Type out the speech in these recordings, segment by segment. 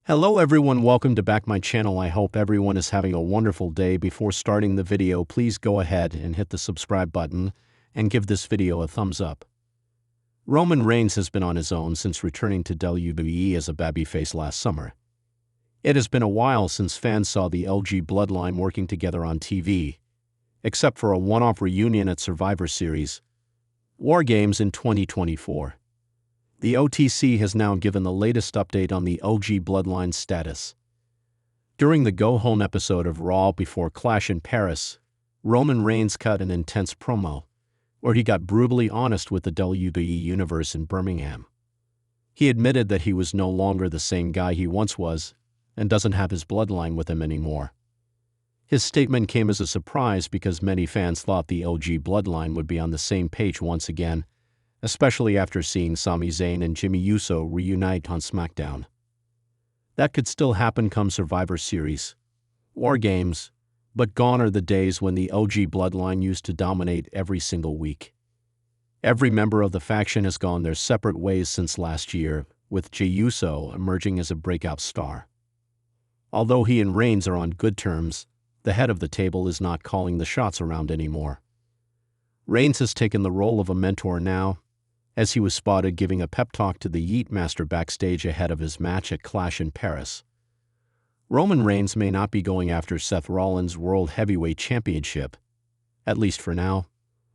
Hello everyone, welcome to back my channel. I hope everyone is having a wonderful day. Before starting the video, please go ahead and hit the subscribe button and give this video a thumbs up. Roman Reigns has been on his own since returning to WWE as a babyface last summer. It has been a while since fans saw the LG bloodline working together on TV, except for a one-off reunion at Survivor Series War Games in 2024. The OTC has now given the latest update on the OG Bloodline status. During the go-home episode of Raw before Clash in Paris, Roman Reigns cut an intense promo, where he got brutally honest with the WWE Universe in Birmingham. He admitted that he was no longer the same guy he once was, and doesn't have his bloodline with him anymore. His statement came as a surprise because many fans thought the OG Bloodline would be on the same page once again, especially after seeing Sami Zayn and Jimmy Uso reunite on SmackDown. That could still happen come Survivor Series War Games, but gone are the days when the OG Bloodline used to dominate every single week. Every member of the faction has gone their separate ways since last year, with Jey Uso emerging as a breakout star. Although he and Reigns are on good terms, the head of the table is not calling the shots around anymore. Reigns has taken the role of a mentor now, as he was spotted giving a pep talk to the Yeet Master backstage ahead of his match at Clash in Paris. Roman Reigns may not be going after Seth Rollins' World Heavyweight Championship, at least for now,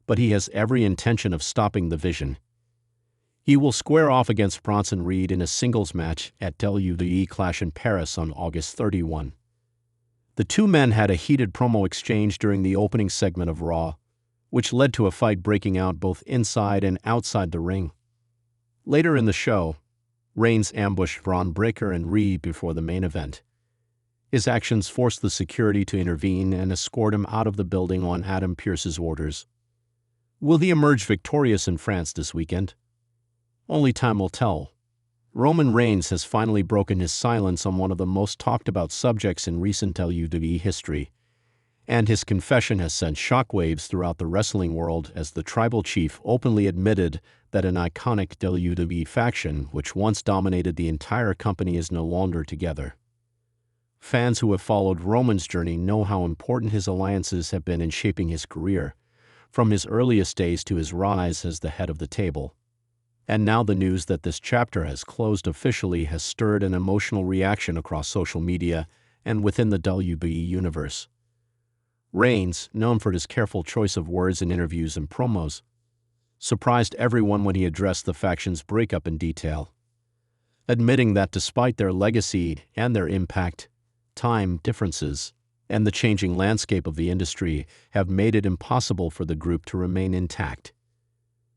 but he has every intention of stopping the Vision. He will square off against Bronson Reed in a singles match at WWE Clash in Paris on August 31. The two men had a heated promo exchange during the opening segment of Raw, which led to a fight breaking out both inside and outside the ring. Later in the show, Reigns ambushed Braun Breaker and Reed before the main event. His actions forced the security to intervene and escort him out of the building on Adam Pearce's orders. Will he emerge victorious in France this weekend? Only time will tell. Roman Reigns has finally broken his silence on one of the most talked about subjects in recent WWE history, and his confession has sent shockwaves throughout the wrestling world as the tribal chief openly admitted that an iconic WWE faction which once dominated the entire company is no longer together. Fans who have followed Roman's journey know how important his alliances have been in shaping his career, from his earliest days to his rise as the head of the table. And now the news that this chapter has closed officially has stirred an emotional reaction across social media and within the WWE universe. Reigns, known for his careful choice of words in interviews and promos, surprised everyone when he addressed the faction's breakup in detail, admitting that despite their legacy and their impact, time differences and the changing landscape of the industry have made it impossible for the group to remain intact.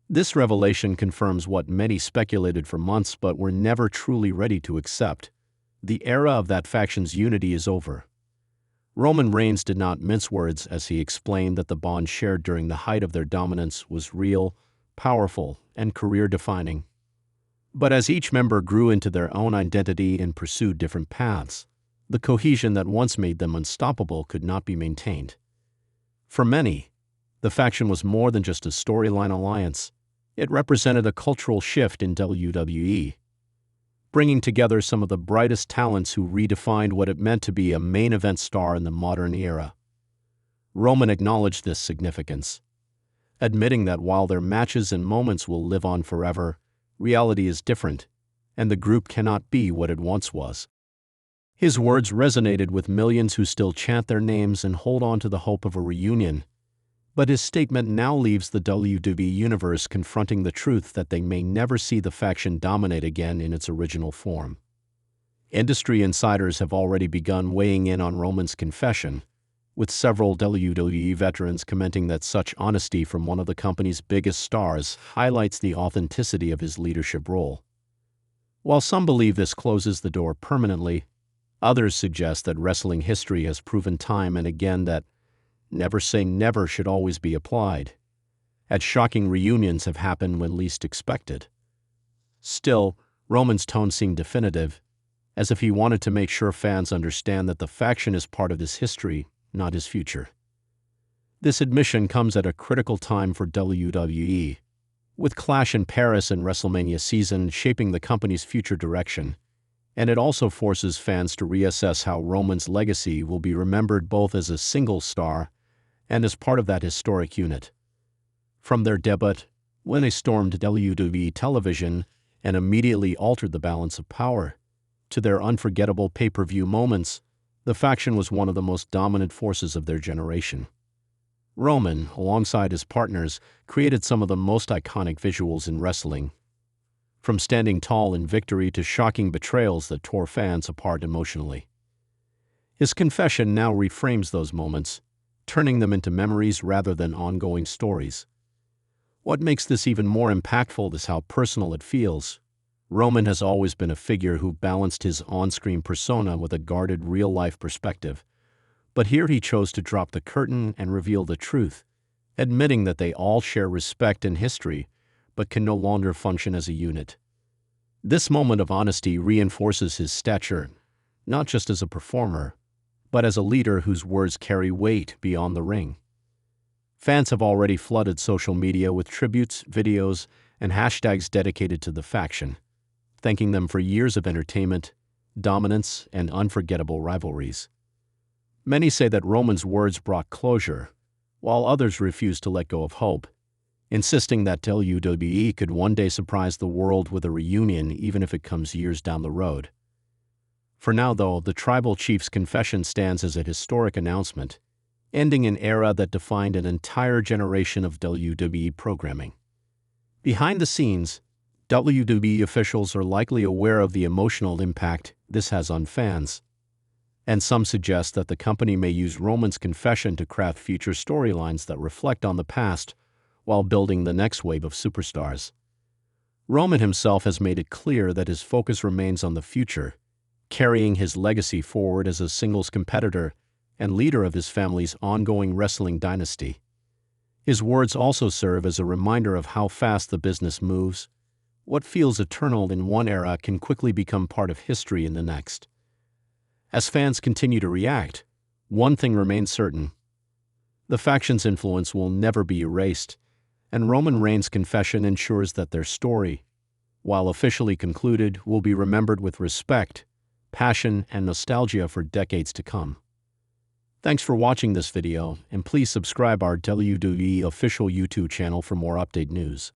This revelation confirms what many speculated for months but were never truly ready to accept. The era of that faction's unity is over. Roman Reigns did not mince words as he explained that the bond shared during the height of their dominance was real, powerful, and career-defining. But as each member grew into their own identity and pursued different paths, the cohesion that once made them unstoppable could not be maintained. For many, the faction was more than just a storyline alliance. It represented a cultural shift in WWE, bringing together some of the brightest talents who redefined what it meant to be a main event star in the modern era. Roman acknowledged this significance, admitting that while their matches and moments will live on forever, reality is different, and the group cannot be what it once was. His words resonated with millions who still chant their names and hold on to the hope of a reunion, but his statement now leaves the WWE universe confronting the truth that they may never see the faction dominate again in its original form. Industry insiders have already begun weighing in on Roman's confession, with several WWE veterans commenting that such honesty from one of the company's biggest stars highlights the authenticity of his leadership role. While some believe this closes the door permanently, others suggest that wrestling history has proven time and again that never say never should always be applied, as shocking reunions have happened when least expected. Still, Roman's tone seemed definitive, as if he wanted to make sure fans understand that the faction is part of his history, not his future. This admission comes at a critical time for WWE, with Clash in Paris and WrestleMania season shaping the company's future direction. And it also forces fans to reassess how Roman's legacy will be remembered both as a single star and as part of that historic unit. From their debut, when they stormed WWE television and immediately altered the balance of power, to their unforgettable pay-per-view moments, the faction was one of the most dominant forces of their generation. Roman, alongside his partners, created some of the most iconic visuals in wrestling, from standing tall in victory to shocking betrayals that tore fans apart emotionally. His confession now reframes those moments, turning them into memories rather than ongoing stories. What makes this even more impactful is how personal it feels. Roman has always been a figure who balanced his on-screen persona with a guarded real-life perspective. But here he chose to drop the curtain and reveal the truth, admitting that they all share respect and history, but can no longer function as a unit. This moment of honesty reinforces his stature, not just as a performer, but as a leader whose words carry weight beyond the ring. Fans have already flooded social media with tributes, videos, and hashtags dedicated to the faction, thanking them for years of entertainment, dominance, and unforgettable rivalries. Many say that Roman's words brought closure, while others refuse to let go of hope, insisting that WWE could one day surprise the world with a reunion even if it comes years down the road. For now, though, the Tribal Chief's confession stands as a historic announcement, ending an era that defined an entire generation of WWE programming. Behind the scenes, WWE officials are likely aware of the emotional impact this has on fans, and some suggest that the company may use Roman's confession to craft future storylines that reflect on the past while building the next wave of superstars. Roman himself has made it clear that his focus remains on the future, carrying his legacy forward as a singles competitor and leader of his family's ongoing wrestling dynasty. His words also serve as a reminder of how fast the business moves. What feels eternal in one era can quickly become part of history in the next. As fans continue to react, one thing remains certain: the faction's influence will never be erased, and Roman Reigns' confession ensures that their story, while officially concluded, will be remembered with respect, passion, and nostalgia for decades to come. Thanks for watching this video, and please subscribe our WWE official YouTube channel for more update news.